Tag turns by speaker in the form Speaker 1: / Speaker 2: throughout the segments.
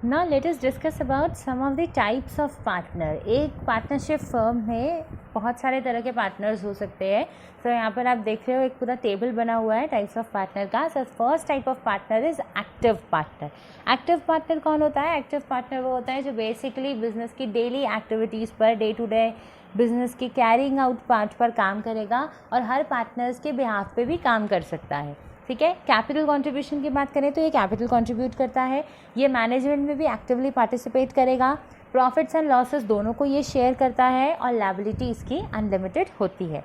Speaker 1: Now let us discuss about some of the types of partner. एक partnership firm में बहुत सारे तरह के पार्टनर्स हो सकते हैं. तो यहाँ पर आप देख रहे हो एक पूरा टेबल बना हुआ है टाइप्स ऑफ पार्टनर का. So first type of partner is active partner. Active partner कौन होता है? एक्टिव पार्टनर वो होता है जो बेसिकली बिजनेस की डेली एक्टिविटीज़ पर, डे टू डे बिजनेस की कैरिंग आउट पार्ट पर काम करेगा और हर पार्टनर्स के बिहाफ पे भी काम कर सकता है. ठीक है. कैपिटल कंट्रीब्यूशन की बात करें तो ये कैपिटल कंट्रीब्यूट करता है. ये मैनेजमेंट में भी एक्टिवली पार्टिसिपेट करेगा. प्रॉफिट्स एंड लॉसेस दोनों को ये शेयर करता है और लायबिलिटी इसकी अनलिमिटेड होती है.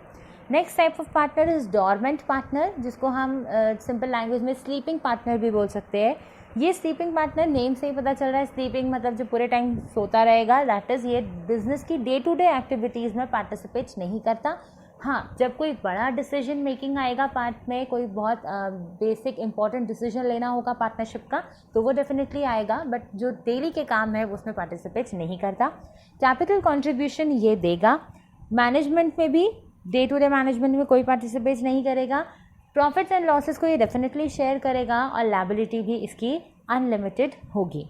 Speaker 1: Next type of partner is dormant partner, जिसको हम सिंपल लैंग्वेज में स्लीपिंग पार्टनर भी बोल सकते हैं. ये स्लीपिंग पार्टनर नेम से ही पता चल रहा है. स्लीपिंग मतलब जो पूरे टाइम सोता रहेगा. दैट इज़ ये बिजनेस की डे टू डे एक्टिविटीज़ में पार्टिसिपेट नहीं करता. हाँ, जब कोई बड़ा डिसीजन मेकिंग आएगा पार्ट में, कोई बहुत बेसिक इंपॉर्टेंट डिसीजन लेना होगा पार्टनरशिप का, तो वो डेफिनेटली आएगा. बट जो डेली के काम है वो उसमें पार्टिसिपेट नहीं करता. कैपिटल कंट्रीब्यूशन ये देगा. मैनेजमेंट में भी डे टू डे मैनेजमेंट में कोई पार्टिसिपेट नहीं करेगा. प्रॉफिट्स एंड लॉसेस को ये डेफिनेटली शेयर करेगा और लायबिलिटी भी इसकी अनलिमिटेड होगी.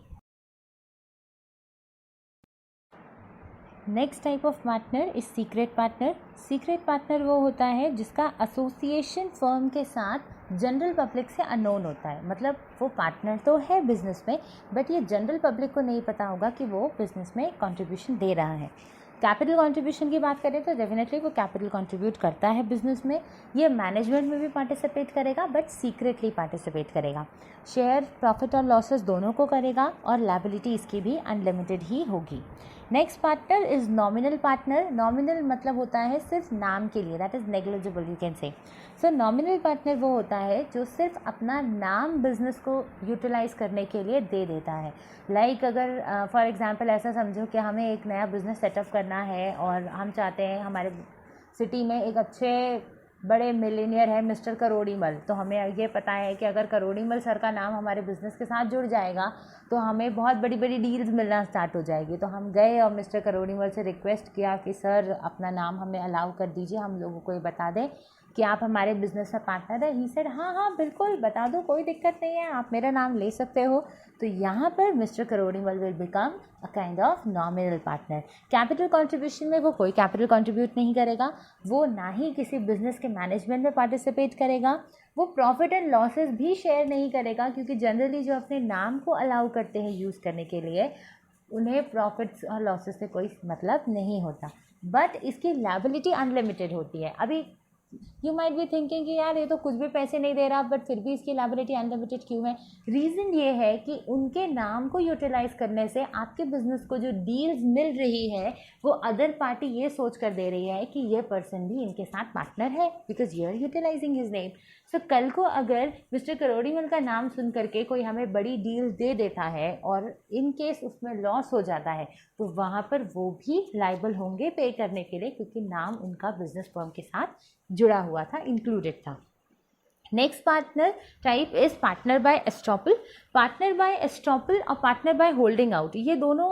Speaker 1: Next type of partner is secret partner. Secret partner वो होता है जिसका एसोसिएशन फर्म के साथ जनरल पब्लिक से अननोन होता है. मतलब वो पार्टनर तो है बिजनेस में, बट ये जनरल पब्लिक को नहीं पता होगा कि वो बिजनेस में कंट्रीब्यूशन दे रहा है. कैपिटल कंट्रीब्यूशन की बात करें तो डेफिनेटली वो कैपिटल कंट्रीब्यूट करता है बिजनेस में. ये मैनेजमेंट में भी पार्टिसिपेट करेगा बट सीक्रेटली पार्टिसिपेट करेगा. शेयर प्रॉफिट और लॉसेस दोनों को करेगा और लायबिलिटी इसकी भी अनलिमिटेड ही होगी. Next partner is nominal partner. Nominal मतलब होता है सिर्फ नाम के लिए, that is negligible you can say. So nominal partner वो होता है जो सिर्फ अपना नाम बिजनेस को यूटिलाइज करने के लिए दे देता है. लाइक अगर फॉर एग्जांपल ऐसा समझो कि हमें एक नया बिजनेस सेटअप करना है और हम चाहते हैं हमारे सिटी में एक अच्छे बड़े मिलीनियर है मिस्टर करोड़ीमल. तो हमें ये पता है कि अगर करोड़ीमल सर का नाम हमारे बिज़नेस के साथ जुड़ जाएगा तो हमें बहुत बड़ी बड़ी डील्स मिलना स्टार्ट हो जाएगी. तो हम गए और मिस्टर करोड़ीमल से रिक्वेस्ट किया कि सर अपना नाम हमें अलाउ कर दीजिए, हम लोगों को ये बता दें कि आप हमारे बिज़नेस में पार्टनर है. ही सेड हाँ बिल्कुल बता दो, कोई दिक्कत नहीं है, आप मेरा नाम ले सकते हो. तो यहाँ पर mister Kirori Mal will become a kind of nominal partner. Capital contribution में वो कोई कैपिटल कंट्रीब्यूट नहीं करेगा. वो ना ही किसी बिजनेस के मैनेजमेंट में पार्टिसिपेट करेगा. वो प्रॉफिट एंड लॉसेस भी शेयर नहीं करेगा, क्योंकि जनरली जो अपने नाम को अलाउ करते हैं यूज़ करने के लिए उन्हें प्रॉफिट्स और लॉसेस से कोई मतलब नहीं होता. बट इसकी लायबिलिटी अनलिमिटेड होती है. अभी यू माइट बी थिंकिंग कि यार ये तो कुछ भी पैसे नहीं दे रहा, बट फिर भी इसकी लायबिलिटी अनलिमिटेड क्यों है? रीज़न ये है कि उनके नाम को यूटिलाइज करने से आपके बिजनेस को जो डील्स मिल रही है वो अदर पार्टी ये सोच कर दे रही है कि ये पर्सन भी इनके साथ पार्टनर है, because you are utilising his name. So कल को अगर मिस्टर करोड़ीमल का नाम सुन करके कोई हमें बड़ी डील दे देता है और इन केस उसमें लॉस हो जाता है तो वहाँ पर वो भी लायबल होंगे पे करने के लिए, क्योंकि नाम उनका बिजनेस फर्म के साथ जुड़ा हुआ था, इंक्लूडेड था. Next partner type is partner by estoppel. Partner by estoppel और पार्टनर बाय होल्डिंग आउट ये दोनों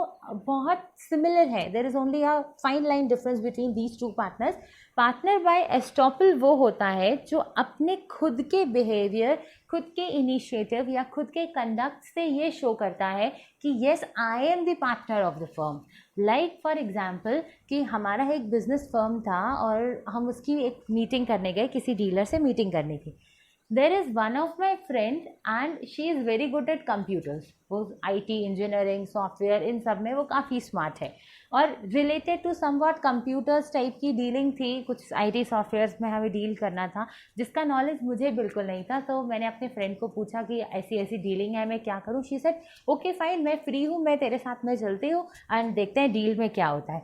Speaker 1: बहुत सिमिलर है. There is only a fine line difference between these two partners. Partner by estoppel वो होता है जो अपने खुद के बिहेवियर, खुद के इनिशिएटिव या खुद के कंडक्ट से ये शो करता है कि yes I am the partner of the firm. Like for example कि हमारा एक बिजनेस फर्म था और हम उसकी एक मीटिंग करने गए, किसी डीलर से मीटिंग करने की. There is one of my friend and she is very good at computers. वो IT इंजीनियरिंग सॉफ्टवेयर इन सब में वो काफ़ी स्मार्ट है और related to somewhat computers type की डीलिंग थी. कुछ IT सॉफ्टवेयर्स में हमें डील करना था जिसका नॉलेज मुझे बिल्कुल नहीं था. तो मैंने अपने फ्रेंड को पूछा कि ऐसी ऐसी डीलिंग है, मैं क्या करूँ? शी सेड ओके फाइन, मैं फ्री हूँ, मैं तेरे साथ में चलती हूँ एंड देखते हैं डील में क्या होता है.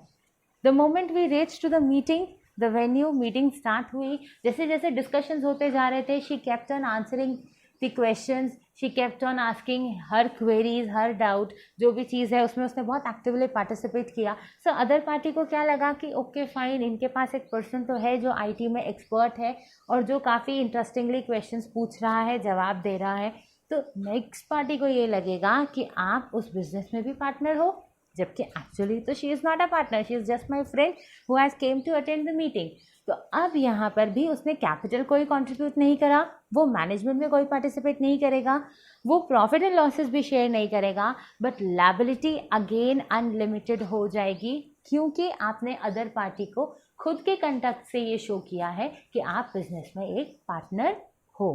Speaker 1: The moment we reach to the meeting, the venue, meeting start हुई. जैसे जैसे डिस्कशंस होते जा रहे थे she kept on answering the questions, she kept on asking her queries, her doubt, जो भी चीज़ है उसमें उसने बहुत एक्टिवली पार्टिसिपेट किया. सो अदर पार्टी को क्या लगा कि ओके फाइन, इनके पास एक पर्सन तो है जो IT में एक्सपर्ट है और जो काफ़ी इंटरेस्टिंगली क्वेश्चंस पूछ रहा है, जवाब दे रहा है. तो नेक्स्ट पार्टी को ये लगेगा कि आप उस बिजनेस में भी पार्टनर हो, जबकि एक्चुअली तो she is not a partner, she is just my friend who has come to attend the meeting. तो अब यहाँ पर भी उसने कैपिटल कोई कंट्रीब्यूट नहीं करा, वो मैनेजमेंट में कोई पार्टिसिपेट नहीं करेगा, वो प्रॉफिट एंड लॉसेस भी शेयर नहीं करेगा, बट लायबिलिटी अगेन अनलिमिटेड हो जाएगी, क्योंकि आपने अदर पार्टी को खुद के कंडक्ट से ये शो किया है कि आप बिजनेस में एक पार्टनर हो।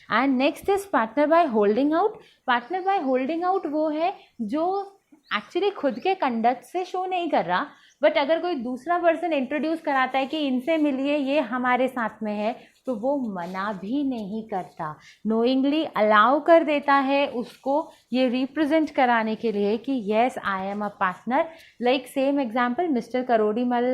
Speaker 1: And next is partner by holding out. Partner by holding out वो है जो एक्चुअली खुद के कंडक्ट से शो नहीं कर रहा, बट अगर कोई दूसरा पर्सन इंट्रोड्यूस कराता है कि इनसे मिलिए, ये हमारे साथ में है, तो वो मना भी नहीं करता, नोइंगली अलाउ कर देता है उसको ये रिप्रेजेंट कराने के लिए कि yes I am a partner. Like same example mister Kirori Mal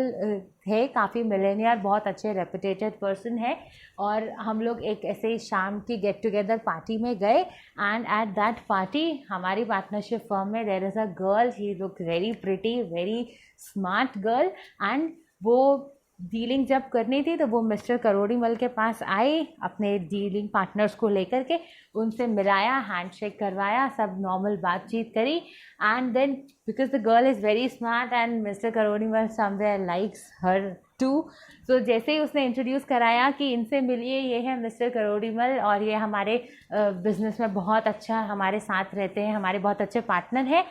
Speaker 1: है, काफ़ी मिलेनियर, बहुत अच्छे रेपुटेटेड पर्सन है, और हम लोग एक ऐसे शाम की गेट टुगेदर पार्टी में गए, एंड एट दैट पार्टी हमारी पार्टनरशिप फर्म में there is a girl, he look very pretty, very smart girl, and वो डीलिंग जब करनी थी तो वो मिस्टर करोड़ीमल के पास आए अपने डीलिंग पार्टनर्स को लेकर के, उनसे मिलाया, हैंडशेक करवाया, सब नॉर्मल बातचीत करी, and then because the girl is very smart and mister Karorimal somewhere likes her too, so जैसे ही उसने इंट्रोड्यूस कराया कि इनसे मिलिए, ये है मिस्टर करोड़ीमल और ये हमारे बिजनेस में बहुत अच्छा हमारे साथ रहते हैं, हमारे बहुत अच्छे पार्टनर हैं,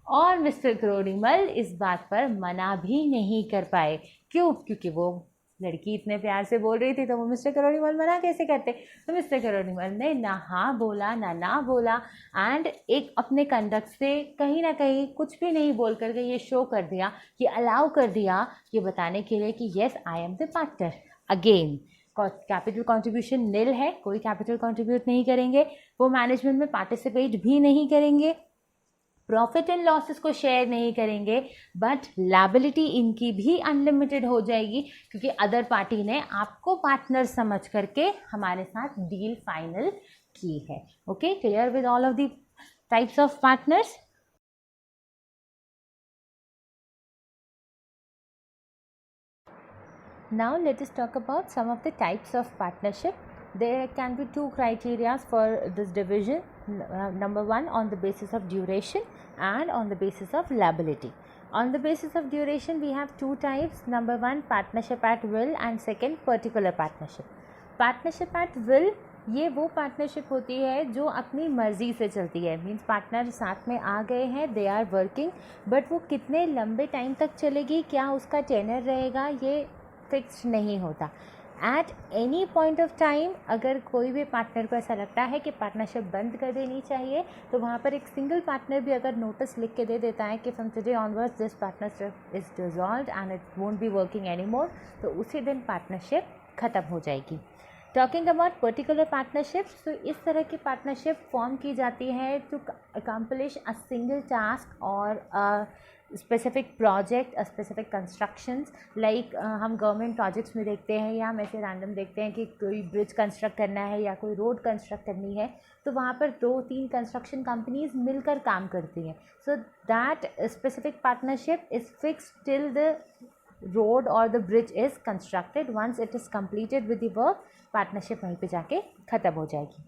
Speaker 1: और मिस्टर करोड़ीमल इस बात पर मना भी नहीं कर पाए। क्यों? क्योंकि वो लड़की इतने प्यार से बोल रही थी, तो वो मिस्टर करोड़ीमल मना कैसे करते? तो मिस्टर करोड़ीमल ने ना हाँ बोला ना बोला, एंड एक अपने कंडक्ट से कहीं ना कहीं कुछ भी नहीं बोल करके ये शो कर दिया, कि अलाउ कर दिया, ये बताने के लिए कि yes I am the partner. Again capital contribution nil है, कोई कैपिटल कंट्रीब्यूट नहीं करेंगे, वो मैनेजमेंट में पार्टिसिपेट भी नहीं करेंगे, प्रॉफिट एंड लॉसेस को शेयर नहीं करेंगे, बट लायबिलिटी इनकी भी अनलिमिटेड हो जाएगी, क्योंकि अदर पार्टी ने आपको पार्टनर समझ करके हमारे साथ डील फाइनल की है। Okay, clear with all of the types of partners? Now let us talk about some of the types of partnership. There can be two criteria for this division. Number one, on the basis of duration and on the basis of liability. On the basis of duration, we have two types. Number one, partnership at will, and second, particular partnership. Partnership at will, ये वो partnership होती है जो अपनी मर्ज़ी से चलती है, मीन्स पार्टनर साथ में आ गए हैं, दे आर वर्किंग, बट वो कितने लंबे टाइम तक चलेगी, क्या उसका टेनर रहेगा, ये फिक्स नहीं होता। Eight any point of time अगर कोई भी पार्टनर को ऐसा लगता है कि पार्टनरशिप बंद कर देनी चाहिए, तो वहाँ पर एक सिंगल पार्टनर भी अगर नोटिस लिख के दे देता है कि from today onwards this partnership is dissolved and it won't be working any more, तो उसी दिन पार्टनरशिप ख़त्म हो जाएगी। टॉकिंग अबाउट पर्टिकुलर पार्टनरशिप्स, तो इस तरह की पार्टनरशिप फॉर्म की जाती है to accomplish a single task और specific project, specific constructions. Like हम गवर्नमेंट प्रोजेक्ट्स में देखते हैं, या हम ऐसे रैंडम देखते हैं कि कोई ब्रिज कंस्ट्रक्ट करना है या कोई रोड कंस्ट्रक्ट करनी है, तो वहाँ पर 2-3 कंस्ट्रक्शन कंपनीज मिलकर काम करती हैं। So that specific partnership is fixed till the road और the bridge is constructed. Once it is completed with the work, partnership वहीं पे जाके ख़त्म हो जाएगी।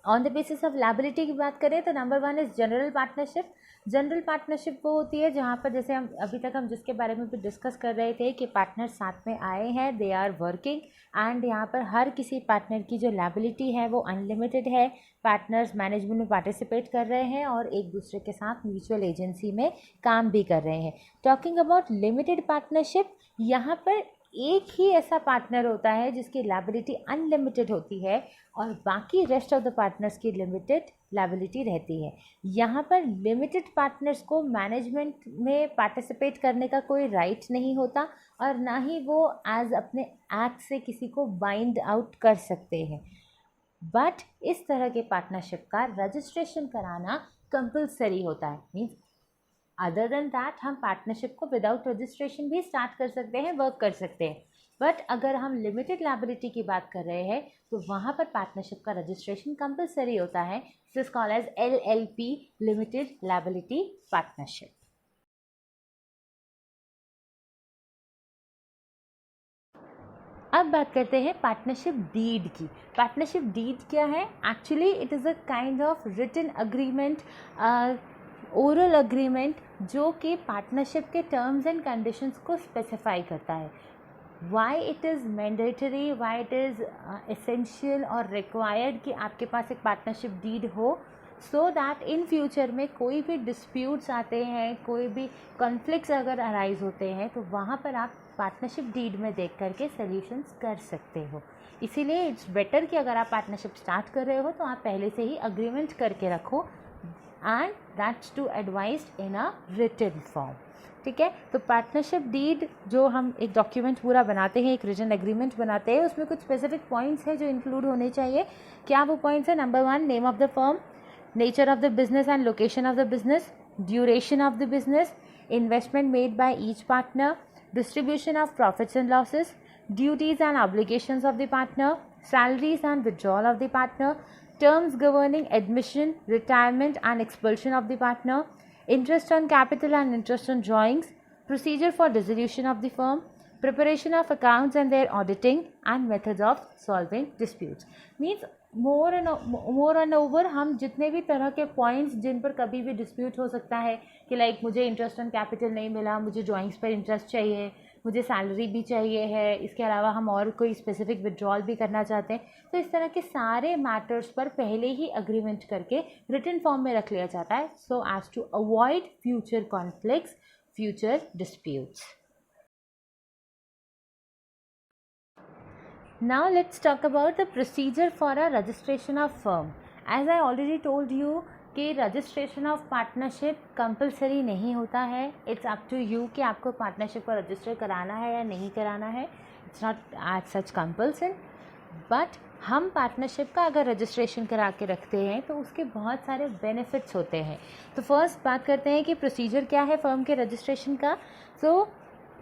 Speaker 1: On the basis of liability की बात करें तो number one is general partnership. General partnership वो होती है जहाँ पर, जैसे हम अभी तक हम जिसके बारे में भी डिस्कस कर रहे थे कि पार्टनर साथ में आए हैं, दे आर वर्किंग, एंड यहाँ पर हर किसी पार्टनर की जो लायबिलिटी है वो अनलिमिटेड है। पार्टनर्स मैनेजमेंट में पार्टिसिपेट कर रहे हैं और एक दूसरे के साथ म्यूचुअल एजेंसी में काम भी कर रहे हैं। टॉकिंग अबाउट लिमिटेड पार्टनरशिप, यहाँ पर एक ही ऐसा पार्टनर होता है जिसकी लायबिलिटी अनलिमिटेड होती है और बाकी रेस्ट ऑफ द पार्टनर्स की लिमिटेड लायबिलिटी रहती है। यहाँ पर लिमिटेड पार्टनर्स को मैनेजमेंट में पार्टिसिपेट करने का कोई राइट नहीं होता और ना ही वो एज अपने एक्ट से किसी को बाइंड आउट कर सकते हैं। बट इस तरह के पार्टनरशिप का रजिस्ट्रेशन कराना कंपल्सरी होता है। मीन्स अदर देन दैट हम पार्टनरशिप को विदाउट रजिस्ट्रेशन भी स्टार्ट कर सकते हैं, वर्क कर सकते हैं। बट अगर हम लिमिटेड लायबिलिटी की बात कर रहे हैं तो वहाँ पर पार्टनरशिप का रजिस्ट्रेशन कंपलसरी होता है। This is called as LLP, limited liability partnership. अब बात करते हैं पार्टनरशिप डीड की। पार्टनरशिप डीड क्या है? Actually it is a kind of written agreement, oral agreement जो कि पार्टनरशिप के टर्म्स एंड कंडीशंस को स्पेसिफाई करता है। Why it is mandatory, why it is essential और रिक्वायर्ड कि आपके पास एक पार्टनरशिप डीड हो, सो दैट इन फ्यूचर में कोई भी डिस्प्यूट्स आते हैं, कोई भी कॉन्फ्लिक्ट्स अगर अराइज होते हैं, तो वहाँ पर आप पार्टनरशिप डीड में देख करके सॉल्यूशंस कर सकते हो। इसीलिए इट्स बेटर कि अगर आप पार्टनरशिप स्टार्ट कर रहे हो तो आप पहले से ही अग्रीमेंट करके रखो, and that's to advised in a written form. ठीक है, तो पार्टनरशिप डीड जो हम एक डॉक्यूमेंट पूरा बनाते हैं, एक रिटन एग्रीमेंट बनाते हैं, उसमें कुछ स्पेसिफिक पॉइंट्स हैं जो इंक्लूड होने चाहिए। क्या वो पॉइंट्स है? Number 1, name of the firm, nature of the business and location of the business, duration of the business, investment made by each partner, distribution of profits and losses, duties and obligations of the partner, salaries and withdrawal of the partner, terms governing admission, retirement and expulsion of the partner, interest on capital and interest on drawings, procedure for dissolution of the firm, preparation of accounts and their auditing, and methods of solving disputes. Means more and over हम जितने भी तरह के points जिन पर कभी भी dispute हो सकता है कि लाइक मुझे इंटरेस्ट ऑन कैपिटल नहीं मिला, मुझे ड्राइंग्स पर इंटरेस्ट चाहिए, मुझे सैलरी भी चाहिए है, इसके अलावा हम और कोई स्पेसिफिक विड्रॉल भी करना चाहते हैं, तो इस तरह के सारे मैटर्स पर पहले ही अग्रीमेंट करके रिटन फॉर्म में रख लिया जाता है, so as to avoid future conflicts, future disputes. Now let's talk about the procedure for a registration of firm. As I already told you कि रजिस्ट्रेशन ऑफ पार्टनरशिप कंपलसरी नहीं होता है. इट्स अप टू यू कि आपको partnership को register कराना है या नहीं कराना है. It's not as such compulsion, but हम पार्टनरशिप का अगर रजिस्ट्रेशन करा के रखते हैं तो उसके बहुत सारे बेनिफिट्स होते हैं. तो फर्स्ट बात करते हैं कि प्रोसीजर क्या है फर्म के रजिस्ट्रेशन का. तो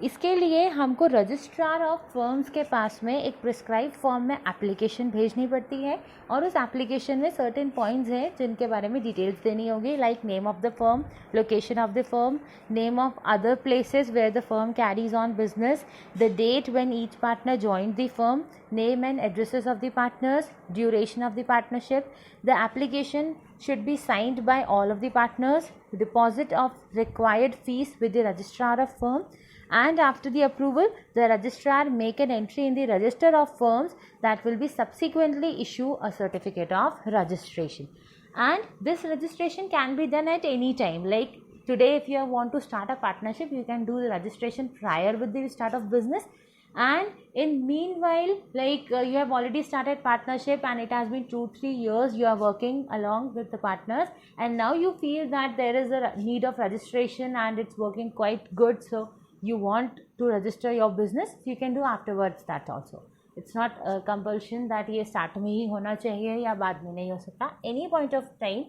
Speaker 1: इसके लिए हमको रजिस्ट्रार ऑफ फर्म्स के पास में एक प्रिस्क्राइब फॉर्म में एप्लीकेशन भेजनी पड़ती है, और उस एप्लीकेशन में सर्टेन पॉइंट्स हैं जिनके बारे में डिटेल्स देनी होगी, like name of the firm, location of the firm, name of other places where the firm carries on business, the date when each partner joined the firm, name and addresses of the partners, duration of the partnership. The application should be signed by all of the partners, deposit of required fees with the registrar of firm, and after the approval the registrar make an entry in the register of firms that will be subsequently issue a certificate of registration. And this registration can be done at any time, like today if you want to start a partnership you can do the registration prior with the start of business, and in meanwhile like you have already started partnership and it has been 2-3 years you are working along with the partners, and now you feel that there is a need of registration and it's working quite good, so you want to register your business, you can do afterwards that also. It's not a compulsion that ये start में ही होना चाहिए या बाद में नहीं हो सकता. any point of time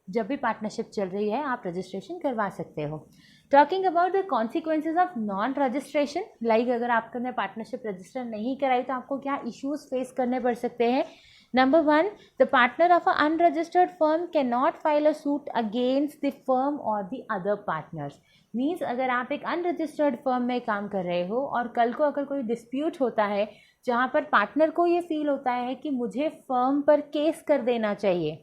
Speaker 1: जब भी पार्टनरशिप चल रही है आप रजिस्ट्रेशन करवा सकते हो. Talking about the consequences of non registration, like अगर आपने पार्टनरशिप रजिस्टर नहीं कराई तो आपको क्या इश्यूज फेस करने पड़ सकते हैं. Number 1, the partner of a unregistered firm can not file a suit against the firm और द अदर पार्टनर्स. मीन्स अगर आप एक अनरजिस्टर्ड फर्म में काम कर रहे हो और कल को अगर कोई डिस्प्यूट होता है जहाँ पर पार्टनर को ये फील होता है कि मुझे फर्म पर केस कर देना चाहिए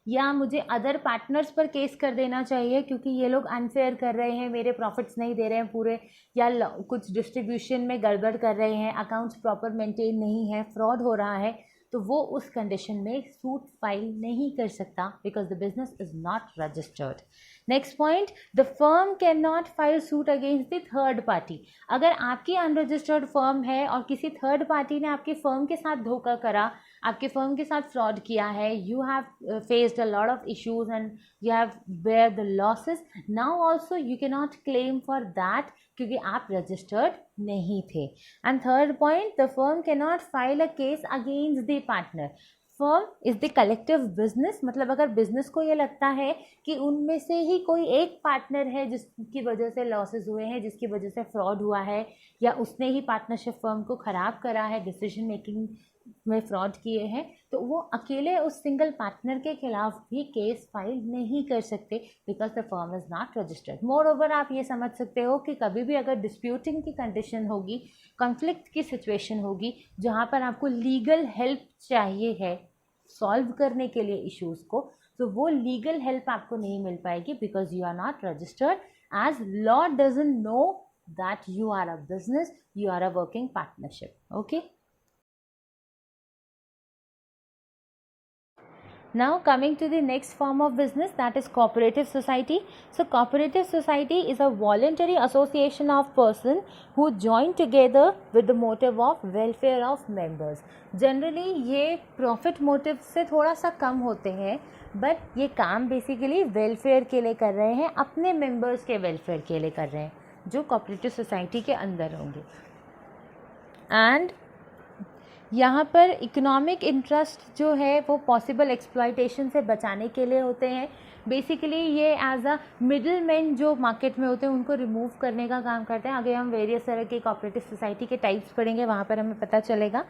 Speaker 1: या मुझे अदर पार्टनर्स पर केस कर देना चाहिए क्योंकि ये लोग अनफेयर कर रहे हैं, मेरे प्रॉफिट्स नहीं दे रहे हैं पूरे, या कुछ डिस्ट्रीब्यूशन में गड़बड़ कर रहे हैं, अकाउंट्स प्रॉपर मेंटेन नहीं है, फ्रॉड हो रहा है, तो वो उस कंडीशन में सूट फाइल नहीं कर सकता because the business is not registered. Next point, the firm can not file suit against the third party. अगर आपकी अनरजिस्टर्ड फर्म है और किसी थर्ड पार्टी ने आपकी फर्म के साथ धोखा करा, आपके फर्म के साथ फ्रॉड किया है, you have faced a lot of issues and you have bear the losses, now also you can not claim for that क्योंकि आप रजिस्टर्ड नहीं थे. And third point, the firm can not file a case against the partner. Firm is the collective business, मतलब अगर business को ये लगता है कि उनमें से ही कोई एक पार्टनर है जिसकी वजह से लॉसेस हुए हैं, जिसकी वजह से फ्रॉड हुआ है, या उसने ही पार्टनरशिप फर्म को ख़राब करा है, डिसीजन मेकिंग में फ्रॉड किए हैं, तो वो अकेले उस सिंगल पार्टनर के खिलाफ भी केस फाइल नहीं कर सकते because the firm is not registered. More over आप ये समझ सकते हो कि कभी भी अगर डिस्प्यूटिंग की कंडीशन होगी, कॉन्फ्लिक्ट की सिचुएशन होगी जहाँ पर आपको लीगल हेल्प चाहिए है सॉल्व करने के लिए इश्यूज़ को, तो वो लीगल हेल्प आपको नहीं मिल पाएगी because you are not registered, as law doesn't know that you are a business, you are a working partnership. Okay. Now coming to the next form of business, that is cooperative society. So cooperative society is a voluntary association of persons who join together with the motive of welfare of members. Generally ये profit motive से थोड़ा सा कम होते हैं, but ये काम basically welfare के लिए कर रहे हैं, अपने members के welfare के लिए कर रहे हैं, जो cooperative society के अंदर होंगे. And यहाँ पर इकोनॉमिक इंटरेस्ट जो है वो पॉसिबल एक्सप्लॉयटेशन से बचाने के लिए होते हैं. बेसिकली ये एज अ मिडिल मैन जो मार्केट में होते हैं उनको रिमूव करने का काम करते हैं. आगे हम वेरियस तरह के कोऑपरेटिव सोसाइटी के टाइप्स पढ़ेंगे, वहाँ पर हमें पता चलेगा.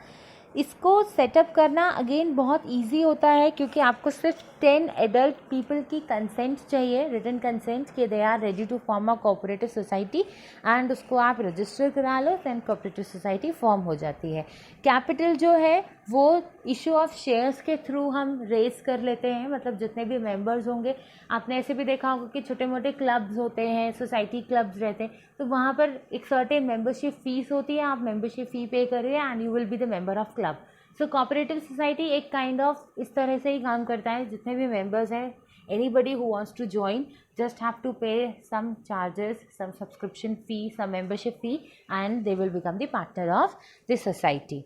Speaker 1: इसको सेटअप करना अगेन बहुत इजी होता है क्योंकि आपको सिर्फ 10 एडल्ट पीपल की कंसेंट चाहिए, रिटन कंसेंट कि they are ready to form a cooperative society, and उसको आप रजिस्टर करा लो, देन कोऑपरेटिव सोसाइटी फॉर्म हो जाती है. कैपिटल जो है वो इशू ऑफ शेयर्स के थ्रू हम रेज कर लेते हैं, मतलब जितने भी मेंबर्स होंगे. आपने ऐसे भी देखा होगा कि छोटे मोटे क्लब्स होते हैं, सोसाइटी क्लब्स रहते हैं, तो वहाँ पर एक सर्टेन मेंबरशिप फीस होती है. आप मेंबरशिप फ़ी पे करिए and you will be the member of club. So cooperative society एक काइंड ऑफ इस तरह से ही काम करता है. जितने भी मेंबर्स हैं, anybody who wants to join just have to pay some charges, some subscription fee, some membership fee, and they will become the partner of the society.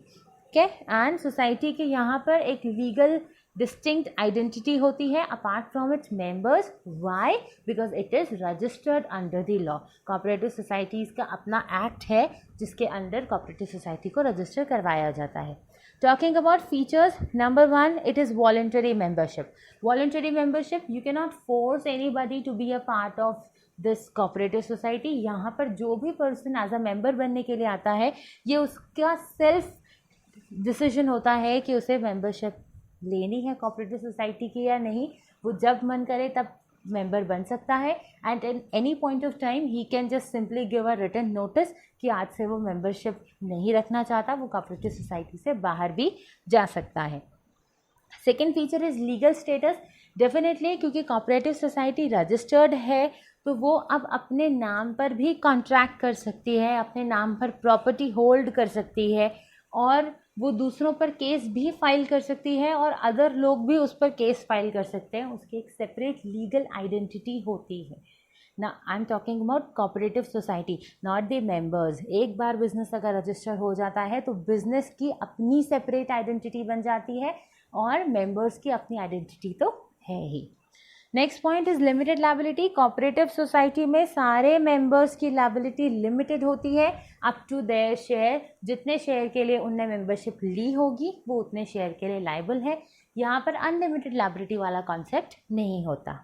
Speaker 1: Okay, and society के यहाँ पर एक legal distinct identity होती है apart from its members. Why? Because it is registered under the law. cooperative societies का अपना act है जिसके अंदर cooperative society को register करवाया जाता है. Talking about features, number 1, it is voluntary membership. Voluntary membership, you cannot force anybody to be a part of this cooperative society. यहाँ पर जो भी person as a member बनने के लिए आता है, ये उसका self decision होता है कि उसे membership लेनी है कोऑपरेटिव सोसाइटी की या नहीं. वो जब मन करे तब मेंबर बन सकता है, and at any point of time he can just simply give a written notice कि आज से वो मेंबरशिप नहीं रखना चाहता, वो कोऑपरेटिव सोसाइटी से बाहर भी जा सकता है. Second feature is legal status. Definitely क्योंकि कोऑपरेटिव सोसाइटी रजिस्टर्ड है तो वो अब अपने नाम पर भी कॉन्ट्रैक्ट कर सकती है, अपने नाम पर प्रॉपर्टी होल्ड कर सकती है, और वो दूसरों पर केस भी फाइल कर सकती है, और अदर लोग भी उस पर केस फाइल कर सकते हैं. उसकी एक सेपरेट लीगल आइडेंटिटी होती है. ना I am talking about cooperative society, not the members. एक बार बिजनेस अगर रजिस्टर हो जाता है तो बिजनेस की अपनी सेपरेट आइडेंटिटी बन जाती है, और मेंबर्स की अपनी आइडेंटिटी तो है ही. Next point is limited liability. Cooperative society में सारे मेंबर्स की लायबिलिटी लिमिटेड होती है अप टू देयर शेयर. जितने शेयर के लिए उनने मेंबरशिप ली होगी वो उतने शेयर के लिए लायबल है. यहाँ पर अनलिमिटेड लायबिलिटी वाला कॉन्सेप्ट नहीं होता.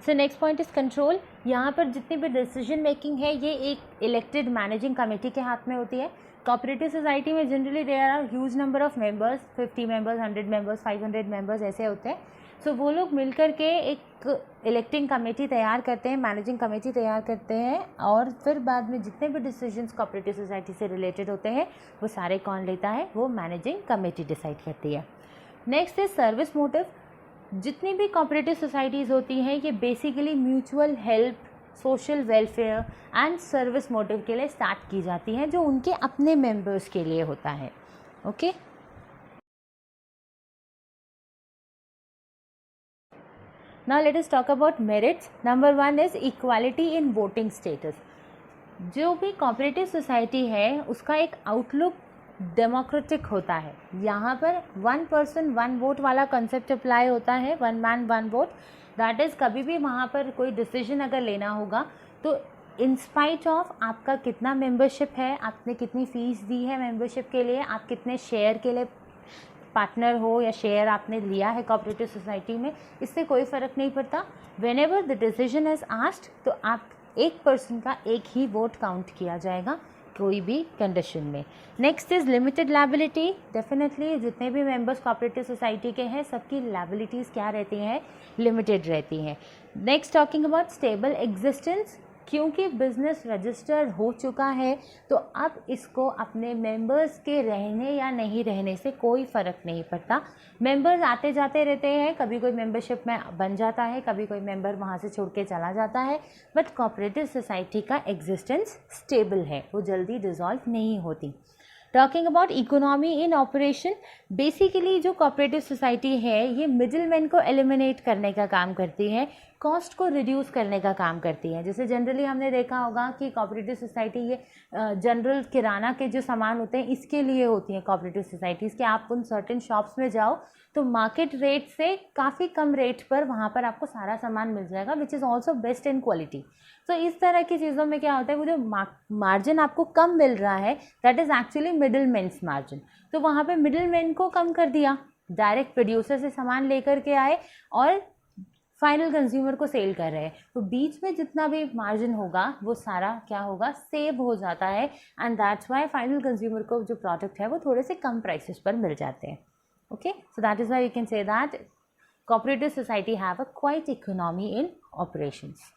Speaker 1: So next point is control. यहाँ पर जितनी भी डिसीजन मेकिंग है ये एक इलेक्टेड मैनेजिंग कमेटी के हाथ में होती है. कोऑपरेटिव सोसाइटी में generally there are huge number of members, 50 members, 100 members, 500 members ऐसे होते हैं. सो वो लोग मिलकर के एक इलेक्टिंग कमेटी तैयार करते हैं, मैनेजिंग कमेटी तैयार करते हैं, और फिर बाद में जितने भी डिसीजंस कोऑपरेटिव सोसाइटी से रिलेटेड होते हैं वो सारे कौन लेता है, वो मैनेजिंग कमेटी डिसाइड करती है. Next is service motive. जितनी भी कोऑपरेटिव सोसाइटीज़ होती हैं ये basically mutual help, social welfare and service motive के लिए स्टार्ट की जाती हैं, जो उनके अपने मेंबर्स के लिए होता है. Okay. Now let us talk about merits. Number 1 is equality in voting status. जो भी कोऑपरेटिव सोसाइटी है उसका एक आउटलुक डेमोक्रेटिक होता है. यहाँ पर 1 पर्सन 1 वोट वाला कंसेप्ट अप्लाई होता है, 1 मैन 1 वोट. दैट इज़ कभी भी वहाँ पर कोई डिसीजन अगर लेना होगा तो इन स्पाइट ऑफ आपका कितना मेंबरशिप है, आपने कितनी फ़ीस दी है मेंबरशिप के लिए, आप कितने शेयर के लिए पार्टनर हो या शेयर आपने लिया है कोऑपरेटिव सोसाइटी में, इससे कोई फ़र्क नहीं पड़ता. When ever the decision is asked तो आप एक पर्सन का एक ही वोट काउंट किया जाएगा कोई भी कंडीशन में. Next is limited liability. Definitely जितने भी मेंबर्स कोऑपरेटिव सोसाइटी के हैं सबकी लायबिलिटीज़ क्या रहती हैं, लिमिटेड रहती हैं. Next talking about stable existence. क्योंकि बिज़नेस रजिस्टर्ड हो चुका है तो अब इसको अपने मेंबर्स के रहने या नहीं रहने से कोई फ़र्क नहीं पड़ता। मेंबर्स आते जाते रहते हैं, कभी कोई मेंबरशिप में बन जाता है, कभी कोई मेंबर वहाँ से छोड़ के चला जाता है, बट कोऑपरेटिव सोसाइटी का एग्जिस्टेंस स्टेबल है, वो जल्दी डिज़ोल्व नहीं होती। Talking about economy in operation, basically जो कोऑपरेटिव सोसाइटी है ये मिडिल मैन को एलिमिनेट करने का काम करती है, कॉस्ट को रिड्यूस करने का काम करती है। जैसे जनरली हमने देखा होगा कि कोऑपरेटिव सोसाइटी ये जनरल किराना के जो सामान होते हैं इसके लिए होती हैं कोऑपरेटिव सोसाइटीज़, कि आप उन सर्टेन शॉप्स में जाओ तो मार्केट रेट से काफ़ी कम रेट पर वहाँ पर आपको सारा सामान मिल जाएगा, which is also best in quality. तो इस तरह की चीज़ों में क्या होता है, वो जो मार्जिन आपको कम मिल रहा है that is actually middleman's margin. तो वहाँ पे मिडिल मैन को कम कर दिया, डायरेक्ट प्रोड्यूसर से सामान लेकर के आए और फाइनल कंज्यूमर को सेल कर रहे हैं, तो बीच में जितना भी मार्जिन होगा वो सारा क्या होगा, सेव हो जाता है, and that's why final consumer को जो प्रोडक्ट है वो थोड़े से कम प्राइसेस पर मिल जाते हैं। Okay, so that is why you can say that cooperative society have a quite economy in operations.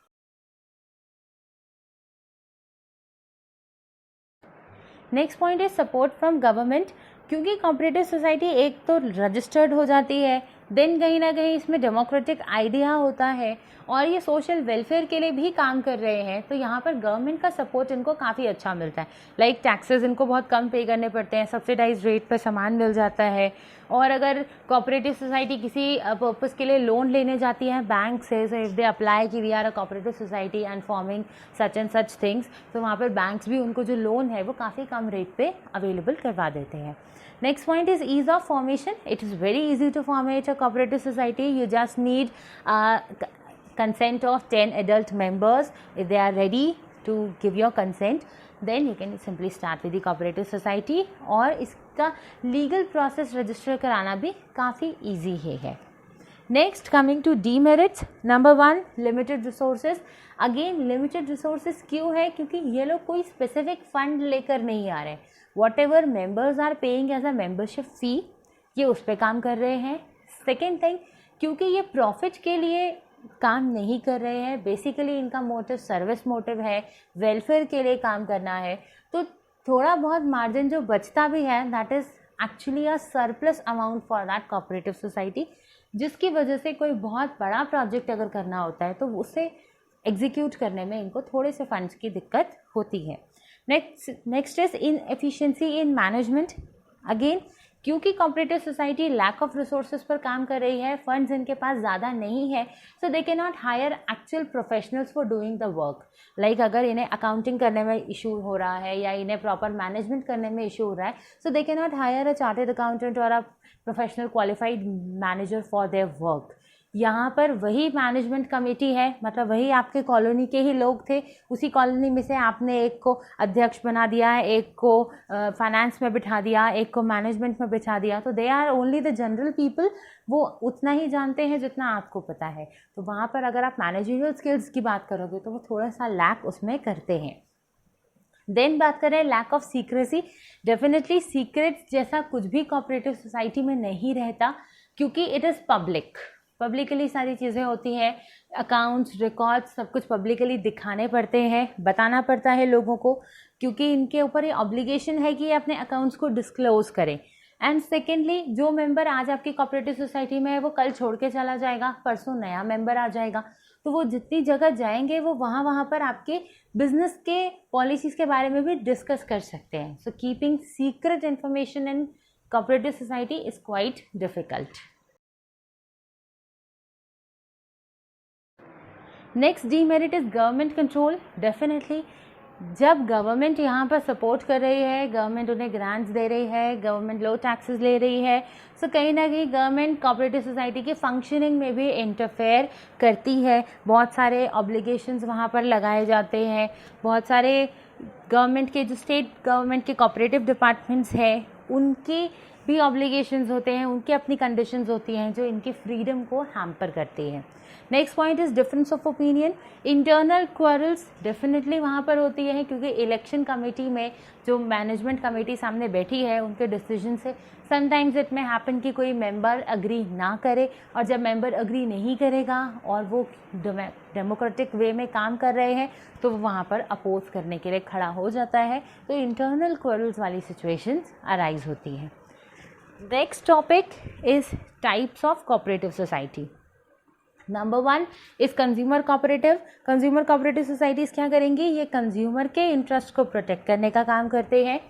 Speaker 1: Next point is support from government, क्योंकि कोऑपरेटिव सोसाइटी एक तो रजिस्टर्ड हो जाती है, देन कहीं ना कहीं इसमें डेमोक्रेटिक आइडिया होता है और ये सोशल वेलफेयर के लिए भी काम कर रहे हैं, तो यहाँ पर गवर्नमेंट का सपोर्ट इनको काफ़ी अच्छा मिलता है। लाइक टैक्सेस इनको बहुत कम पे करने पड़ते हैं, सब्सिडाइज रेट पर सामान मिल जाता है, और अगर कोऑपरेटिव सोसाइटी किसी पर्पस के लिए लोन लेने जाती है बैंक से, सो इफ़ दे अप्लाई कि we are a cooperative society and forming such and such things, तो वहाँ पर बैंक्स भी उनको जो लोन है वो काफ़ी कम रेट पे अवेलेबल करवा देते हैं। Next point is ease of formation. It is very easy to formate a cooperative society. You just need consent of 10 adult members. If they are ready to give your consent, then you can simply start with the cooperative society. और इसका legal process register कराना भी काफ़ी easy है। Next, coming to demerits. Number 1, limited resources. Again, limited resources क्यों है, क्योंकि ये लोग कोई specific fund लेकर नहीं आ रहे। Whatever members are paying as a membership fee, ये उस पर काम कर रहे हैं। सेकेंड थिंग, क्योंकि ये प्रॉफिट के लिए काम नहीं कर रहे हैं, बेसिकली इनका मोटिव सर्विस मोटिव है, वेलफेयर के लिए काम करना है, तो थोड़ा बहुत मार्जिन जो बचता भी है that is actually a surplus amount for that cooperative society, जिसकी वजह से कोई बहुत बड़ा प्रोजेक्ट अगर करना होता है तो उसे एग्जीक्यूट करने में इनको थोड़े से फंड्स की दिक्कत होती है। Next is inefficiency in management. Again, क्योंकि cooperative society lack of resources पर काम कर रही है, फंड्स इनके पास ज़्यादा नहीं है, so they can not hire actual professionals for doing the work. Like अगर इन्हें अकाउंटिंग करने में इशू हो रहा है या इन्हें प्रॉपर मैनेजमेंट करने में इशू हो रहा है, so they can not hire a chartered accountant और a professional qualified manager for their work. यहाँ पर वही मैनेजमेंट कमेटी है, मतलब वही आपके कॉलोनी के ही लोग थे, उसी कॉलोनी में से आपने एक को अध्यक्ष बना दिया, एक को फाइनेंस में बिठा दिया, एक को मैनेजमेंट में बिठा दिया, तो they are only the general people, वो उतना ही जानते हैं जितना आपको पता है। तो वहाँ पर अगर आप मैनेजरियल स्किल्स की बात करोगे तो वो थोड़ा सा लैक उसमें करते हैं। देन बात करें lack of secrecy. Definitely secrets जैसा कुछ भी कोऑपरेटिव सोसाइटी में नहीं रहता, क्योंकि इट इज़ पब्लिकली सारी चीज़ें होती हैं, अकाउंट्स, रिकॉर्ड्स, सब कुछ पब्लिकली दिखाने पड़ते हैं, बताना पड़ता है लोगों को, क्योंकि इनके ऊपर ये ऑब्लिगेशन है कि ये अपने अकाउंट्स को डिस्क्लोज करें। एंड सेकेंडली, जो मेंबर आज आपकी कोऑपरेटिव सोसाइटी में है वो कल छोड़ के चला जाएगा, परसों नया मेंबर आ जाएगा, तो वो जितनी जगह जाएंगे वो वहाँ पर आपके बिजनेस के पॉलिसीज़ के बारे में भी डिस्कस कर सकते हैं। So keeping secret information in cooperative society is quite difficult. Next demerit is government control. Definitely जब गवर्नमेंट यहाँ पर सपोर्ट कर रही है, गवर्नमेंट उन्हें ग्रांट्स दे रही है, गवर्नमेंट लो टैक्सेस ले रही है, सो कहीं ना कहीं गवर्नमेंट कोऑपरेटिव सोसाइटी के फंक्शनिंग में भी इंटरफेयर करती है। बहुत सारे ऑब्लिगेशंस वहाँ पर लगाए जाते हैं, बहुत सारे गवर्नमेंट के जो स्टेट गवर्नमेंट के कोऑपरेटिव डिपार्टमेंट्स हैं उनकी भी ऑब्लिगेशंस होते हैं, उनकी अपनी कंडीशंस होती हैं जो इनकी फ्रीडम को हैम्पर करती हैं। Next point is difference of opinion. Internal quarrels definitely वहाँ पर होती है, क्योंकि इलेक्शन कमेटी में जो मैनेजमेंट कमेटी सामने बैठी है उनके डिसीजन से समटाइम्स इट में हैपन कि कोई मेंबर अग्री ना करे, और जब मेंबर अग्री नहीं करेगा और वो डेमोक्रेटिक वे में काम कर रहे हैं तो वो वहाँ पर अपोज करने के लिए खड़ा हो जाता है, तो इंटरनल क्वारल्स वाली सिचुएशंस अराइज होती हैं। Next topic is types of cooperative society. Number 1 is consumer cooperative. Consumer cooperative societies क्या करेंगी, ये कंज्यूमर के इंटरेस्ट को प्रोटेक्ट करने का काम करते हैं,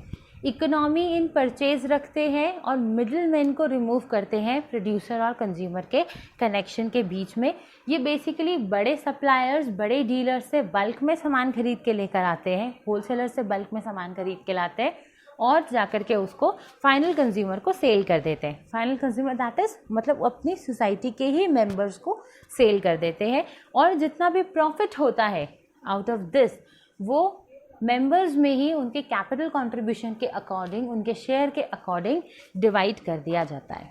Speaker 1: इकोनॉमी इन परचेज रखते हैं और मिडिल मैन को रिमूव करते हैं प्रोड्यूसर और कंज्यूमर के कनेक्शन के बीच में। ये बेसिकली बड़े सप्लायर्स, बड़े डीलर्स से बल्क में सामान खरीद के लेकर आते हैं, होलसेलर से बल्क में सामान खरीद के लाते हैं और जाकर के उसको फाइनल कंज्यूमर को सेल कर देते हैं। फाइनल कंज्यूमर दैट इज मतलब अपनी सोसाइटी के ही मेंबर्स को सेल कर देते हैं, और जितना भी प्रॉफिट होता है आउट ऑफ दिस वो मेंबर्स में ही उनके कैपिटल कंट्रीब्यूशन के अकॉर्डिंग, उनके शेयर के अकॉर्डिंग डिवाइड कर दिया जाता है।